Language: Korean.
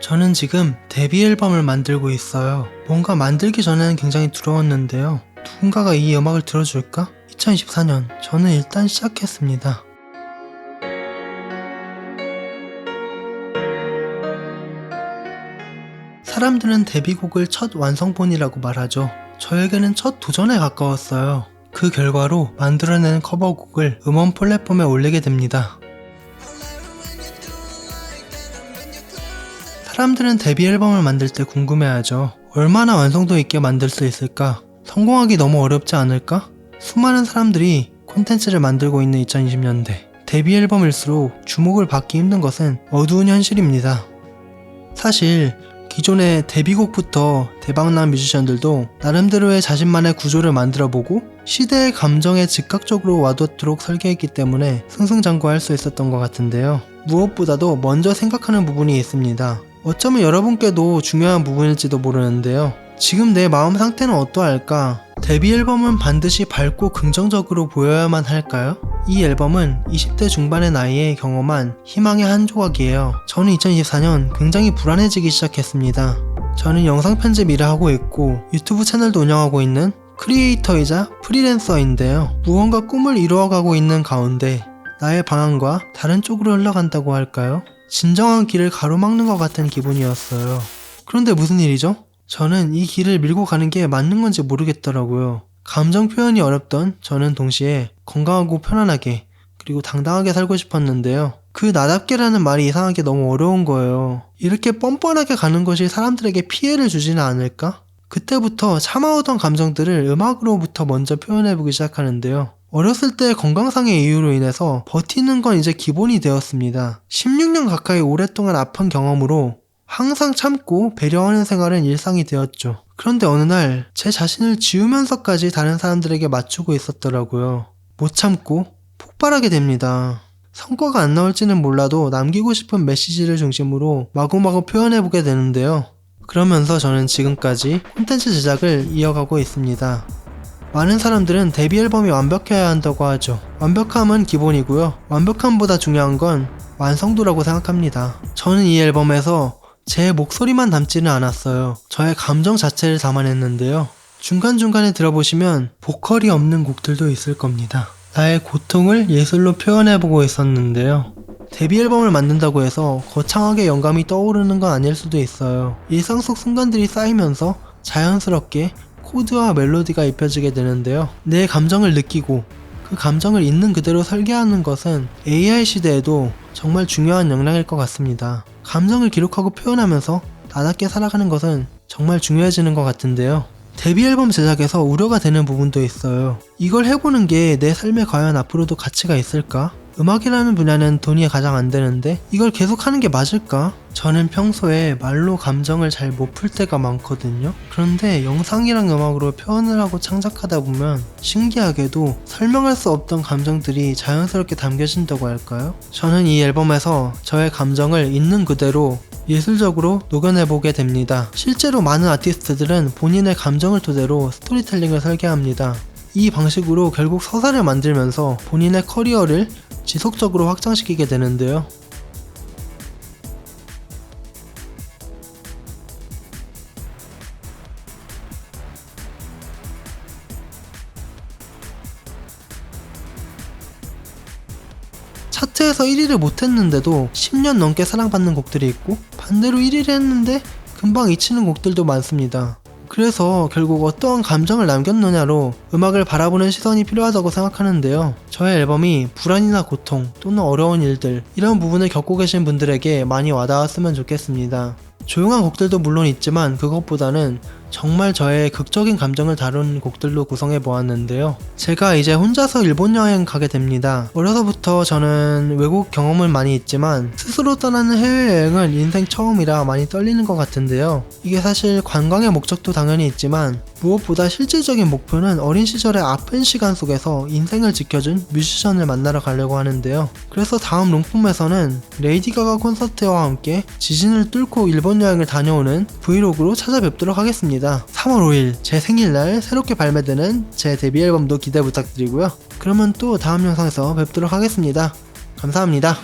저는 지금 데뷔 앨범을 만들고 있어요. 뭔가 만들기 전에는 굉장히 두려웠는데요. 누군가가 이 음악을 들어줄까? 2024년 저는 일단 시작했습니다. 사람들은 데뷔곡을 첫 완성본이라고 말하죠. 저에게는 첫 도전에 가까웠어요. 그 결과로 만들어낸 커버곡을 음원 플랫폼에 올리게 됩니다. 사람들은 데뷔 앨범을 만들 때 궁금해하죠. 얼마나 완성도 있게 만들 수 있을까? 성공하기 너무 어렵지 않을까? 수많은 사람들이 콘텐츠를 만들고 있는 2020년대. 데뷔 앨범일수록 주목을 받기 힘든 것은 어두운 현실입니다. 사실 기존의 데뷔곡부터 대박난 뮤지션들도 나름대로의 자신만의 구조를 만들어보고 시대의 감정에 즉각적으로 와닿도록 설계했기 때문에 승승장구할 수 있었던 것 같은데요. 무엇보다도 먼저 생각하는 부분이 있습니다. 어쩌면 여러분께도 중요한 부분일지도 모르는데요. 지금 내 마음 상태는 어떠할까? 데뷔 앨범은 반드시 밝고 긍정적으로 보여야만 할까요? 이 앨범은 20대 중반의 나이에 경험한 희망의 한 조각이에요. 저는 2024년 굉장히 불안해지기 시작했습니다. 저는 영상 편집 일을 하고 있고 유튜브 채널도 운영하고 있는 크리에이터이자 프리랜서인데요. 무언가 꿈을 이루어가고 있는 가운데 나의 방향과 다른 쪽으로 흘러간다고 할까요? 진정한 길을 가로막는 것 같은 기분이었어요. 그런데 무슨 일이죠? 저는 이 길을 밀고 가는 게 맞는 건지 모르겠더라고요. 감정 표현이 어렵던 저는 동시에 건강하고 편안하게 그리고 당당하게 살고 싶었는데요. 그 나답게라는 말이 이상하게 너무 어려운 거예요. 이렇게 뻔뻔하게 가는 것이 사람들에게 피해를 주지는 않을까? 그때부터 참아오던 감정들을 음악으로부터 먼저 표현해보기 시작하는데요. 어렸을 때 건강상의 이유로 인해서 버티는 건 이제 기본이 되었습니다. 16년 가까이 오랫동안 아픈 경험으로 항상 참고 배려하는 생활은 일상이 되었죠. 그런데 어느 날 제 자신을 지우면서까지 다른 사람들에게 맞추고 있었더라고요. 못 참고 폭발하게 됩니다. 성과가 안 나올지는 몰라도 남기고 싶은 메시지를 중심으로 마구마구 표현해보게 되는데요. 그러면서 저는 지금까지 콘텐츠 제작을 이어가고 있습니다. 많은 사람들은 데뷔 앨범이 완벽해야 한다고 하죠. 완벽함은 기본이고요. 완벽함보다 중요한 건 완성도라고 생각합니다. 저는 이 앨범에서 제 목소리만 담지는 않았어요. 저의 감정 자체를 담아냈는데요. 중간중간에 들어보시면 보컬이 없는 곡들도 있을 겁니다. 나의 고통을 예술로 표현해보고 있었는데요. 데뷔 앨범을 만든다고 해서 거창하게 영감이 떠오르는 건 아닐 수도 있어요. 일상 속 순간들이 쌓이면서 자연스럽게 코드와 멜로디가 입혀지게 되는데요. 내 감정을 느끼고 그 감정을 있는 그대로 설계하는 것은 AI 시대에도 정말 중요한 역량일 것 같습니다. 감정을 기록하고 표현하면서 나답게 살아가는 것은 정말 중요해지는 것 같은데요. 데뷔 앨범 제작에서 우려가 되는 부분도 있어요. 이걸 해보는 게 내 삶에 과연 앞으로도 가치가 있을까? 음악이라는 분야는 돈이 가장 안 되는데 이걸 계속 하는 게 맞을까? 저는 평소에 말로 감정을 잘 못 풀 때가 많거든요. 그런데 영상이랑 음악으로 표현을 하고 창작하다 보면 신기하게도 설명할 수 없던 감정들이 자연스럽게 담겨진다고 할까요? 저는 이 앨범에서 저의 감정을 있는 그대로 예술적으로 녹여내보게 됩니다. 실제로 많은 아티스트들은 본인의 감정을 토대로 스토리텔링을 설계합니다. 이 방식으로 결국 서사를 만들면서 본인의 커리어를 지속적으로 확장시키게 되는데요. 차트에서 1위를 못했는데도 10년 넘게 사랑받는 곡들이 있고 반대로 1위를 했는데 금방 잊히는 곡들도 많습니다. 그래서 결국 어떠한 감정을 남겼느냐로 음악을 바라보는 시선이 필요하다고 생각하는데요. 저의 앨범이 불안이나 고통 또는 어려운 일들 이런 부분을 겪고 계신 분들에게 많이 와닿았으면 좋겠습니다. 조용한 곡들도 물론 있지만 그것보다는 정말 저의 극적인 감정을 다룬 곡들로 구성해 보았는데요. 제가 이제 혼자서 일본 여행 가게 됩니다. 어려서부터 저는 외국 경험을 많이 했지만 스스로 떠나는 해외여행은 인생 처음이라 많이 떨리는 것 같은데요. 이게 사실 관광의 목적도 당연히 있지만 무엇보다 실질적인 목표는 어린 시절의 아픈 시간 속에서 인생을 지켜준 뮤지션을 만나러 가려고 하는데요. 그래서 다음 롱폼에서는 레이디 가가 콘서트와 함께 지진을 뚫고 일본 여행을 다녀오는 브이로그로 찾아뵙도록 하겠습니다. 3월 5일 제 생일날 새롭게 발매되는 제 데뷔 앨범도 기대 부탁드리고요. 그러면 또 다음 영상에서 뵙도록 하겠습니다. 감사합니다.